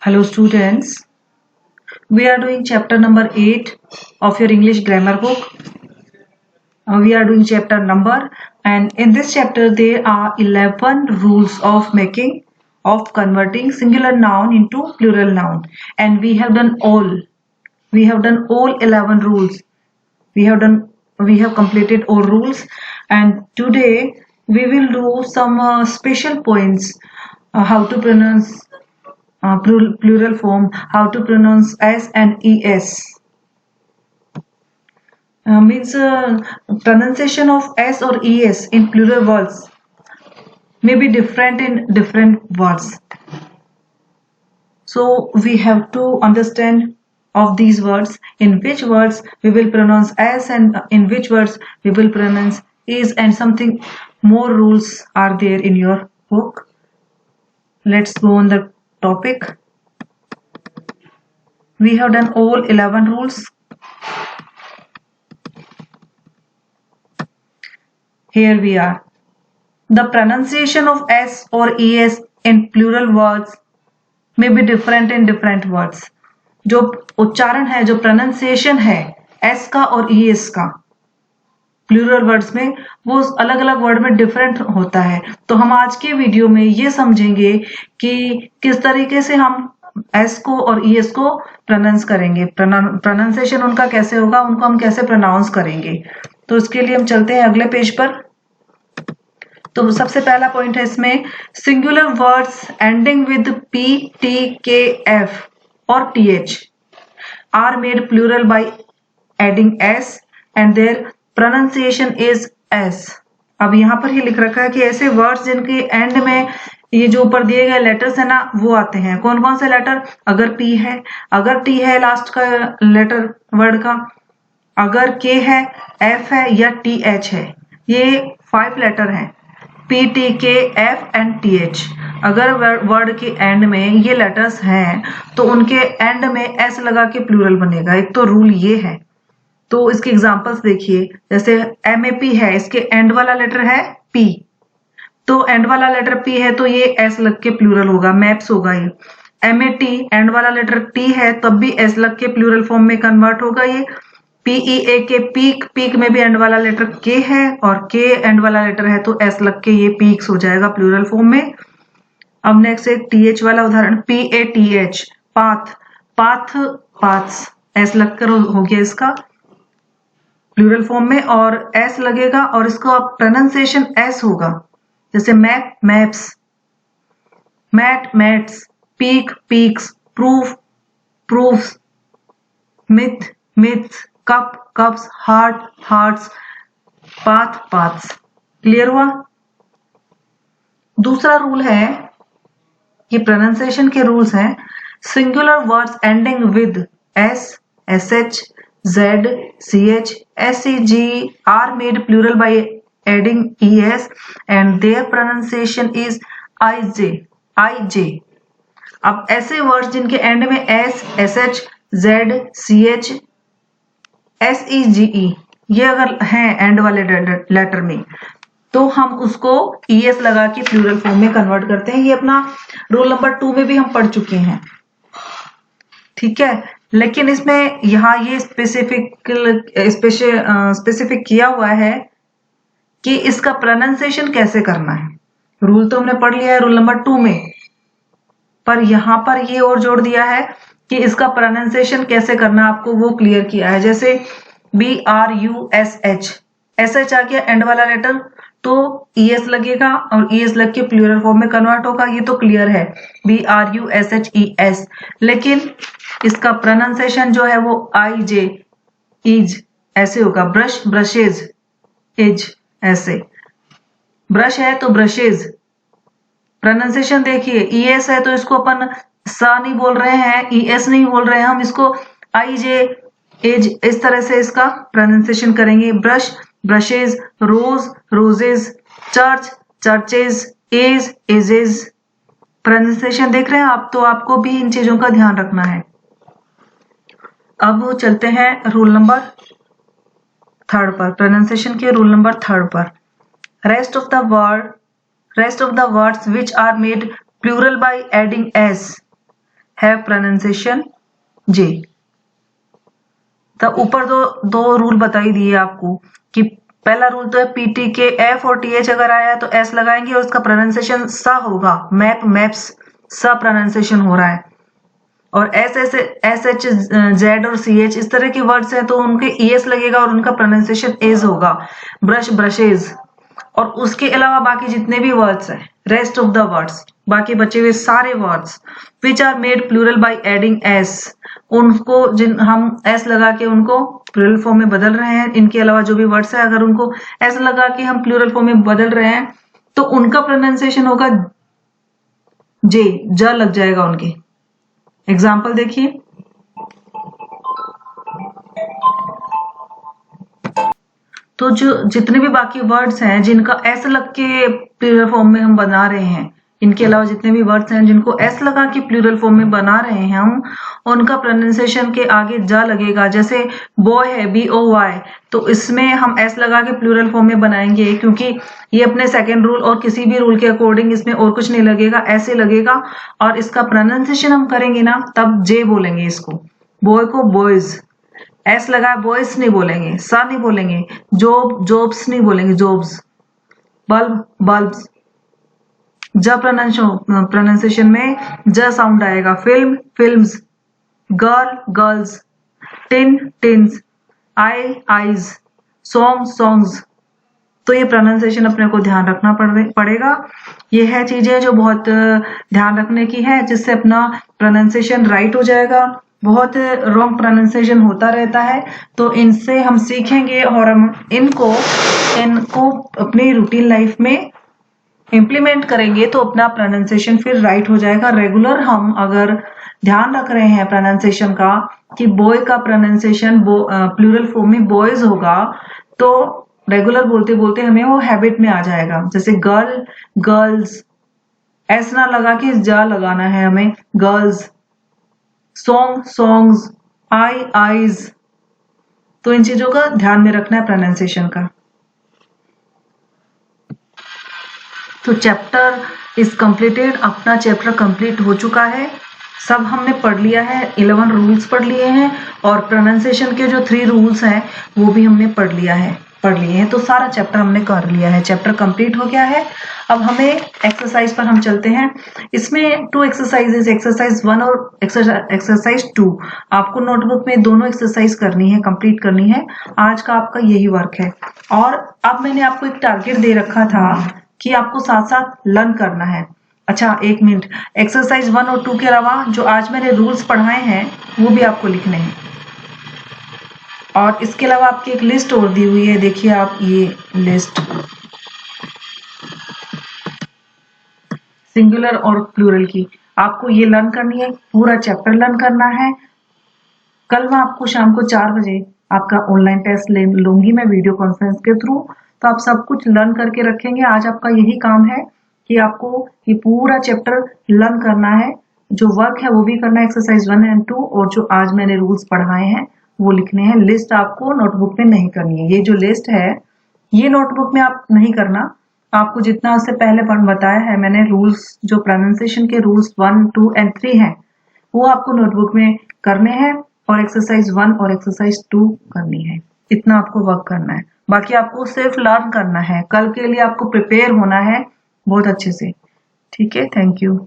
Hello students, we are doing chapter number 8 of your English grammar book. We are doing chapter number and in this chapter there are 11 rules of converting singular noun into plural noun, and we have done all 11 rules. We have completed all rules, and today we will do some special points, how to pronounce plural form, how to pronounce s and es. Means pronunciation of s or es in plural words may be different in different words. So we have to understand of these words, in which words we will pronounce s and in which words we will pronounce is, and something more rules are there in your book. Let's go on the topic. We have done all 11 rules. Here we are. The pronunciation of s or es in plural words may be different in different words. जो उच्चारण है, जो pronunciation है s का और es का plural words में, वो अलग अलग वर्ड में डिफरेंट होता है. तो हम आज के वीडियो में ये समझेंगे कि किस तरीके से हम s को और es को प्रोनाउंस करेंगे, प्रोनाउंसिएशन उनका कैसे होगा, उनको हम कैसे प्रोनाउंस करेंगे. तो इसके लिए हम चलते हैं अगले पेज पर. तो सबसे पहला पॉइंट है इसमें, singular words ending with p, t, k, f और th are made plural by adding s and their pronunciation is s. अब यहाँ पर ही लिख रखा है कि ऐसे वर्ड्स जिनके एंड में ये जो ऊपर दिए गए लेटर्स है ना, वो आते हैं. कौन कौन से लेटर? अगर p है, अगर t है लास्ट का लेटर वर्ड का, अगर k है, f है या th है. ये 5 लेटर हैं, p, t, k, f and th. अगर वर्ड के एंड में ये लेटर्स हैं तो उनके एंड में s लगा के प्लूरल बनेगा. एक तो रूल ये है. तो इसके एग्जांपल्स देखिए, जैसे MAP है, इसके एंड वाला लेटर है P, तो एंड वाला लेटर P है तो ये S लग के प्लूरल होगा, मैप्स होगा. ये MAT एंड वाला लेटर T है तब भी S लग के प्लूरल फॉर्म में कन्वर्ट होगा. ये PEAK पीक, पीक में भी एंड वाला लेटर K है और K एंड वाला लेटर है तो S लग के ये पीक्स हो जाएगा प्लूरल फॉर्म में. अब नेक्स्ट एक TH वाला उदाहरण, PATH path, path, paths, S लग कर हो गया इसका प्लूरल फॉर्म में, और s लगेगा और इसका प्रोनाउंसिएशन s होगा. जैसे map, maps, mat, mats, peak, peaks, proof, proofs, myth, myths, cup, cups, heart, hearts, path, paths. Clear हुआ? दूसरा रूल है, ये प्रोनाउंसिएशन के रूल्स हैं. Singular words ending with s, sh, z, ch, seg are made plural by adding es and their pronunciation is ij, ij. अब ऐसे words जिनके and में s, sh, z, ch, sege ये अगर हैं एंड वाले लेटर में, तो हम उसको es लगा के प्लूरल फॉर्म में कन्वर्ट करते हैं. ये अपना रूल नंबर 2 में भी हम पढ़ चुके हैं. ठीक है, लेकिन इसमें यहाँ ये स्पेसिफिक किया हुआ है कि इसका प्रोनाउंसिएशन कैसे करना है. रूल तो हमने पढ़ लिया है रूल नंबर 2 में, पर यहाँ पर ये और जोड़ दिया है कि इसका प्रोनाउंसिएशन कैसे करना, आपको वो क्लियर किया है. जैसे BRUSH, SH आ गया एंड वाला लेटर तो ES लगेगा और ES लग के प्लूरल फॉर्म में कन्वर्ट होगा. ये तो क्लियर है, BRUSHES. लेकिन इसका प्रोनाउंसिएशन जो है वो IJ, इज ऐसे होगा. ब्रश, ब्रशेज, इज ऐसे. ब्रश है तो ब्रशेज. प्रोनाउंसिएशन देखिए, ES है तो इसको अपन सा नहीं बोल रहे हैं, ES नहीं बोल रहे हैं, हम इसको IJ, एज, इस तरह से इसका प्रोनाउंसिएशन करेंगे. Brush, brushes, rose, roses, church, churches, age, ages. Pronunciation देख रहे हैं आप, तो आपको भी इन चीजों का ध्यान रखना है. अब चलते हैं रूल नंबर 3 पर, प्रोनाउंसिएशन के रूल नंबर 3 पर. Rest of the words which are made plural by adding s have pronunciation Z. तो ऊपर दो रूल बता ही दिए आपको कि पहला रूल तो है पीटी के एफ और टीएच अगर आया तो एस लगाएंगे और उसका प्रोनाउंसिएशन सा होगा। मैप मैप्स सा प्रोनाउंसिएशन हो रहा है। और एस एच जेड और सी एच इस तरह के वर्ड्स हैं तो उनके ईएस लगेगा और उनका प्रोनाउंसिएशन एज होगा। Brush brushes. और उसके अलावा बाकी जितने भी वर्ड्स हैं रेस्ट ऑफ द वर्ड्स बाकी बचे हुए सारे words which are made plural by adding S, उनको जिन हम एस लगा के उनको प्लूरल फॉर्म में बदल रहे हैं। इनके अलावा जो भी वर्ड्स है अगर उनको एस लगा के हम प्लूरल फॉर्म में बदल रहे हैं तो उनका प्रोनाउंसिएशन होगा जे, ज लग जाएगा उनके। एग्जाम्पल देखिए, तो जो जितने भी बाकी वर्ड्स हैं जिनका एस लग के प्लूरल फॉर्म में हम बना रहे हैं, इनके अलावा जितने भी वर्ड्स हैं जिनको एस लगा के प्लूरल फॉर्म में बना रहे हैं हम, उनका प्रोनाउंसिएशन के आगे जा लगेगा। जैसे बॉय है BOY, तो इसमें हम एस लगा के प्लूरल फॉर्म में बनाएंगे क्योंकि ये अपने सेकेंड रूल और किसी भी रूल के अकॉर्डिंग इसमें और कुछ नहीं लगेगा, ऐसे लगेगा। और इसका प्रोनाउंसिएशन हम करेंगे ना तब जे बोलेंगे इसको। बॉय को बॉयज, एस लगा बॉयज नहीं बोलेंगे, सा नहीं बोलेंगे, जॉब जॉब्स नहीं बोलेंगे, जॉब्स, बल्ब बल्ब्स। ज प्रोनाउंसिएशन में ज साउंड आएगा। Film films, girl girls, tin tins, eye eyes, song songs. तो ये प्रोनाउंसिएशन अपने को ध्यान रखना पड़ेगा। ये है चीजें जो बहुत ध्यान रखने की है जिससे अपना प्रोनाउंसिएशन राइट हो जाएगा। बहुत रॉन्ग प्रोनाउंसिएशन होता रहता है तो इनसे हम सीखेंगे और हम इनको अपनी रूटीन लाइफ में इम्प्लीमेंट करेंगे तो अपना प्रोनाउंसिएशन फिर राइट हो जाएगा। रेगुलर हम अगर ध्यान रख रहे हैं प्रोनाउंसिएशन का कि बॉय का प्रोनाउंसिएशन प्लूरल फॉर्म में बॉयज होगा तो रेगुलर बोलते बोलते हमें वो हैबिट में आ जाएगा। जैसे गर्ल गर्ल्स, एस ना लगा के जा लगाना है हमें, गर्ल्स। सॉन्ग सॉन्ग्स, आई आईज। तो इन चीजों का ध्यान में रखना है प्रोनाउंसिएशन का। तो चैप्टर इज कंप्लीटेड, अपना चैप्टर कंप्लीट हो चुका है। सब हमने पढ़ लिया है, 11 रूल्स पढ़ लिए हैं और प्रोनाउंसिएशन के जो 3 रूल्स हैं वो भी हमने पढ़ लिए हैं। तो सारा चैप्टर हमने कर लिया है, चैप्टर कंप्लीट हो गया है। अब हमें एक्सरसाइज पर हम चलते हैं। इसमें 2 एक्सरसाइजेस, एक्सरसाइज 1 और एक्सरसाइज 2। आपको नोटबुक में दोनों एक्सरसाइज करनी है, कंप्लीट करनी है। आज का आपका यही वर्क है। और अब मैंने आपको एक टारगेट दे रखा था कि आपको साथ साथ लर्न करना है। अच्छा एक मिनट, एक्सरसाइज 1 और 2 के अलावा जो आज मैंने रूल्स पढ़ाए हैं वो भी आपको लिखने हैं। और इसके अलावा आपकी एक लिस्ट और दी हुई है, देखिए आप ये लिस्ट सिंगुलर और प्लूरल की, आपको ये लर्न करनी है, पूरा चैप्टर लर्न करना है। कल मैं आपको शाम को 4 बजे आपका ऑनलाइन टेस्ट लूंगी मैं वीडियो कॉन्फ्रेंस के थ्रू, तो आप सब कुछ लर्न करके रखेंगे। आज आपका यही काम है कि आपको ये पूरा चैप्टर लर्न करना है। जो वर्क है वो भी करना है, एक्सरसाइज 1 एंड 2, और जो आज मैंने रूल्स पढ़ाए हैं वो लिखने हैं। लिस्ट आपको नोटबुक में नहीं करनी है। ये जो लिस्ट है ये नोटबुक में आप नहीं करना, आपको जितना उससे पहले बताया है मैंने रूल्स, जो प्रोनाउंसिएशन के रूल्स 1, 2 एंड 3 हैं वो आपको नोटबुक में करने हैं और एक्सरसाइज 1 और एक्सरसाइज 2 करनी है। इतना आपको वर्क करना है, बाकी आपको सिर्फ लर्न करना है। कल के लिए आपको प्रिपेयर होना है बहुत अच्छे से। ठीक है, थैंक यू।